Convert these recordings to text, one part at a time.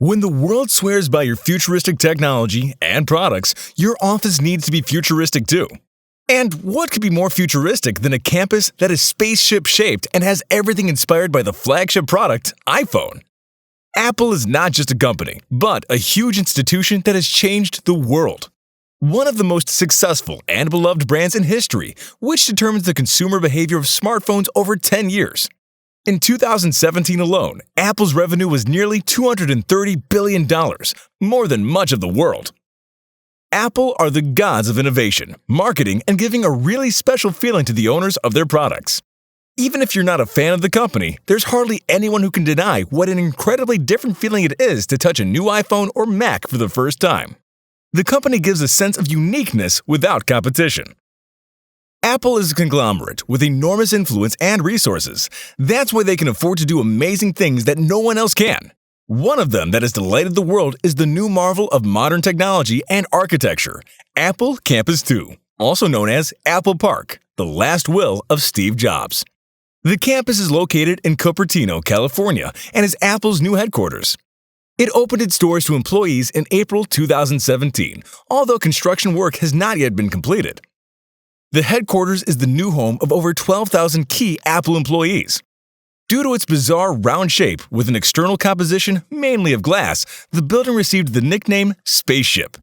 When the world swears by your futuristic technology and products, your office needs to be futuristic too. And what could be more futuristic than a campus that is spaceship-shaped and has everything inspired by the flagship product, iPhone? Apple is not just a company, but a huge institution that has changed the world. One of the most successful and beloved brands in history, which determines the consumer behavior of smartphones over 10 years. In 2017 alone, Apple's revenue was nearly $230 billion, more than much of the world. Apple are the gods of innovation, marketing, and giving a really special feeling to the owners of their products. Even if you're not a fan of the company, there's hardly anyone who can deny what an incredibly different feeling it is to touch a new iPhone or Mac for the first time. The company gives a sense of uniqueness without competition. Apple is a conglomerate with enormous influence and resources. That's why they can afford to do amazing things that no one else can. One of them that has delighted the world is the new marvel of modern technology and architecture, Apple Campus 2, also known as Apple Park, the last will of Steve Jobs. The campus is located in Cupertino, California, and is Apple's new headquarters. It opened its doors to employees in April 2017, although construction work has not yet been completed. The headquarters is the new home of over 12,000 key Apple employees. Due to its bizarre round shape with an external composition mainly of glass, the building received the nickname Spaceship.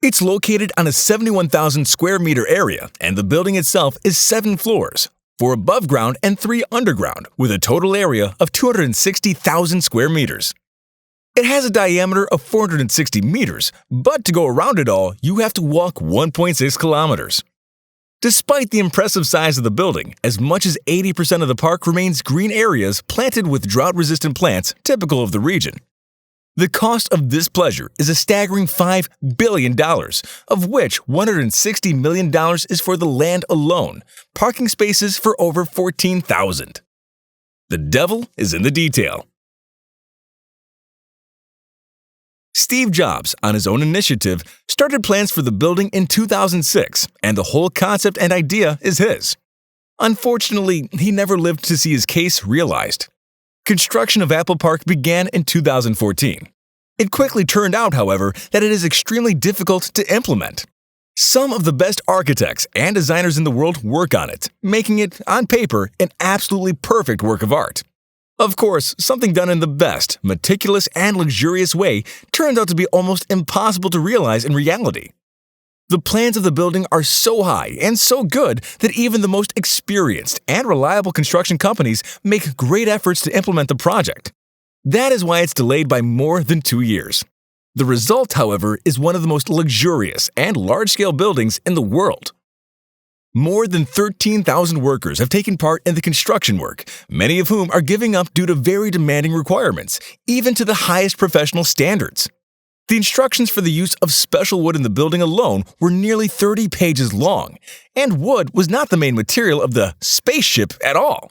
It's located on a 71,000 square meter area, and the building itself is 7 floors, 4 above ground and 3 underground, with a total area of 260,000 square meters. It has a diameter of 460 meters, but to go around it all, you have to walk 1.6 kilometers. Despite the impressive size of the building, as much as 80% of the park remains green areas planted with drought-resistant plants typical of the region. The cost of this pleasure is a staggering $5 billion, of which $160 million is for the land alone, parking spaces for over 14,000. The devil is in the detail. Steve Jobs, on his own initiative, started plans for the building in 2006, and the whole concept and idea is his. Unfortunately, he never lived to see his case realized. Construction of Apple Park began in 2014. It quickly turned out, however, that it is extremely difficult to implement. Some of the best architects and designers in the world work on it, making it, on paper, an absolutely perfect work of art. Of course, something done in the best, meticulous, and luxurious way turns out to be almost impossible to realize in reality. The plans of the building are so high and so good that even the most experienced and reliable construction companies make great efforts to implement the project. That is why it's delayed by more than 2 years. The result, however, is one of the most luxurious and large-scale buildings in the world. More than 13,000 workers have taken part in the construction work, many of whom are giving up due to very demanding requirements, even to the highest professional standards. The instructions for the use of special wood in the building alone were nearly 30 pages long, and wood was not the main material of the spaceship at all.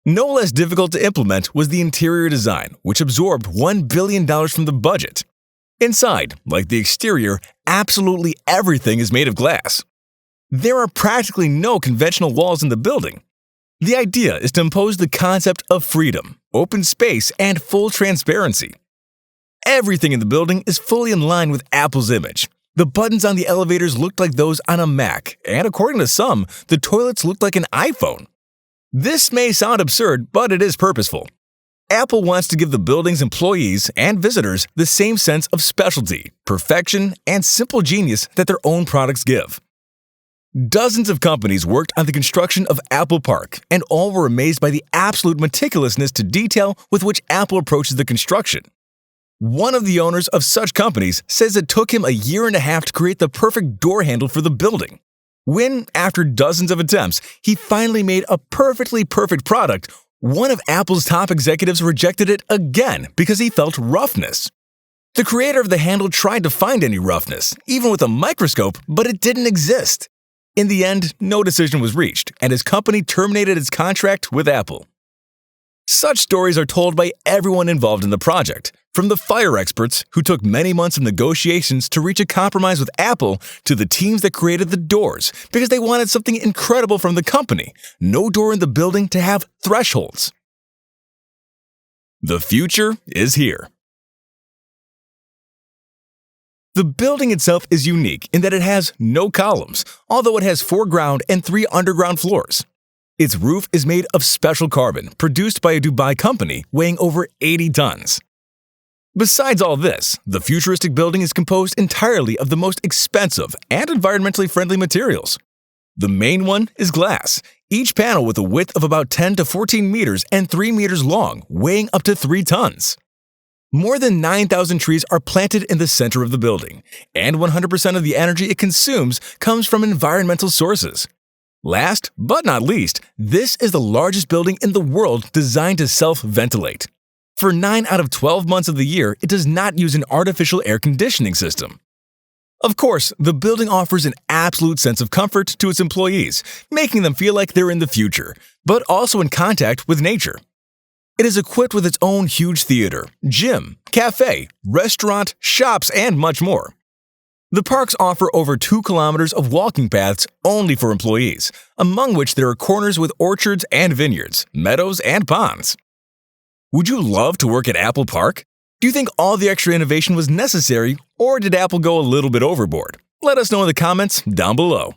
No less difficult to implement was the interior design, which absorbed $1 billion from the budget. Inside, like the exterior, absolutely everything is made of glass. There are practically no conventional walls in the building. The idea is to impose the concept of freedom, open space, and full transparency. Everything in the building is fully in line with Apple's image. The buttons on the elevators looked like those on a Mac, and according to some, the toilets looked like an iPhone. This may sound absurd, but it is purposeful. Apple wants to give the building's employees and visitors the same sense of specialty, perfection, and simple genius that their own products give. Dozens of companies worked on the construction of Apple Park, and all were amazed by the absolute meticulousness to detail with which Apple approaches the construction. One of the owners of such companies says it took him 1.5 years to create the perfect door handle for the building. When, after dozens of attempts, he finally made a perfectly perfect product, one of Apple's top executives rejected it again because he felt roughness. The creator of the handle tried to find any roughness, even with a microscope, but it didn't exist. In the end, no decision was reached, and his company terminated its contract with Apple. Such stories are told by everyone involved in the project, from the fire experts who took many months of negotiations to reach a compromise with Apple to the teams that created the doors because they wanted something incredible from the company, no door in the building to have thresholds. The future is here. The building itself is unique in that it has no columns, although it has 4 ground and 3 underground floors. Its roof is made of special carbon produced by a Dubai company weighing over 80 tons. Besides all this, the futuristic building is composed entirely of the most expensive and environmentally friendly materials. The main one is glass, each panel with a width of about 10 to 14 meters and 3 meters long, weighing up to 3 tons. More than 9,000 trees are planted in the center of the building, and 100% of the energy it consumes comes from environmental sources. Last but not least, this is the largest building in the world designed to self-ventilate. For 9 out of 12 months of the year, it does not use an artificial air conditioning system. Of course, the building offers an absolute sense of comfort to its employees, making them feel like they're in the future, but also in contact with nature. It is equipped with its own huge theater, gym, cafe, restaurant, shops, and much more. The parks offer over 2 kilometers of walking paths only for employees, among which there are corners with orchards and vineyards, meadows and ponds. Would you love to work at Apple Park? Do you think all the extra innovation was necessary, or did Apple go a little bit overboard? Let us know in the comments down below.